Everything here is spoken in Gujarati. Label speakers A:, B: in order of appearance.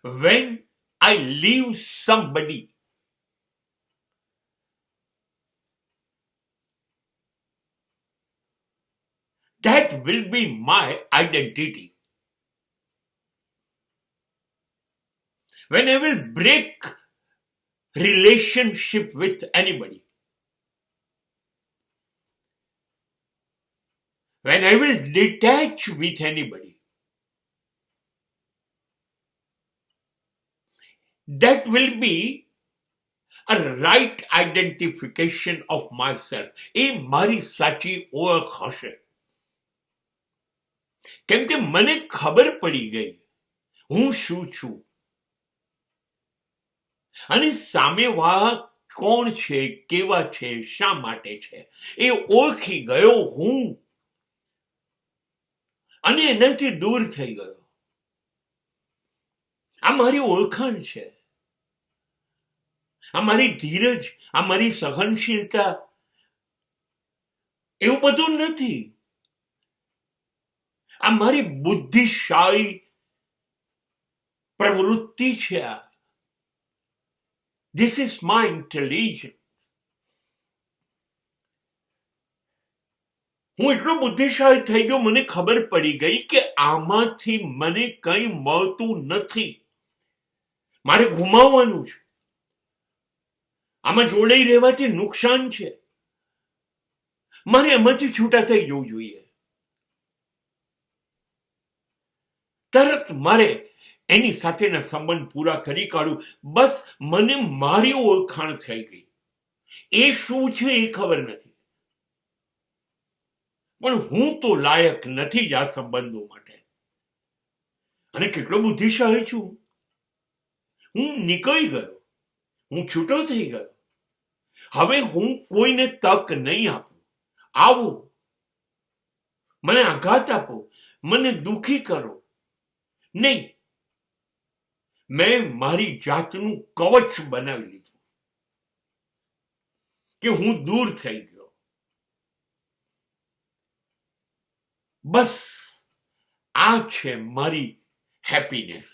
A: when I leave somebody, that will be my identity. When I will break relationship with anybody, when I will detach with anybody, that will be a right identification of myself. એ મારી સાચી ઓળખ હશે. કેમ કે મને ખબર પડી ગઈ હું શું છું અને સામેવાળા કોણ છે, કેવા છે, શા માટે છે, એ ઓળખી ગયો હું અને એનાથી દૂર થઈ ગયો. આ મારી ઓળખાણ છે, આ મારી ધીરજ, આ મારી સહનશીલતા એવું બધું નથી. આ મારી બુદ્ધિશાળી પ્રવૃત્તિ છે. આ ધીસ ઇઝ માય ઇન્ટેલિજન્સ. હું એટલો બુદ્ધિશાળી થઈ ગયો, મને ખબર પડી ગઈ કે આમાંથી મને કંઈ મળતું નથી, મારે ગુમાવવાનું છે, આમાં જોડાઈ રહેવાથી નુકસાન છે, મારે એમાંથી છૂટા થઈ જવું જોઈએ. તરત મારે એની સાથેના સંબંધ પૂરા કરી કાઢું. બસ મને મારી ઓળખાણ થઈ ગઈ. એ શું છે એ ખબર નથી, પણ હું તો લાયક નથી જ આ સંબંધો માટે. અને કેટલો બુદ્ધિશાળી છું. હું નીકળી ગયો, હું છૂટો થઈ ગયો. હવે હું કોઈને તક નહીં આપું. આવો, મને આઘાત આપો, મને દુઃખી કરો નહીં. મેં મારી જાતનું કવચ બનાવી લીધું કે હું દૂર થઈ ગયો. બસ આ છે મારી હેપીનેસ.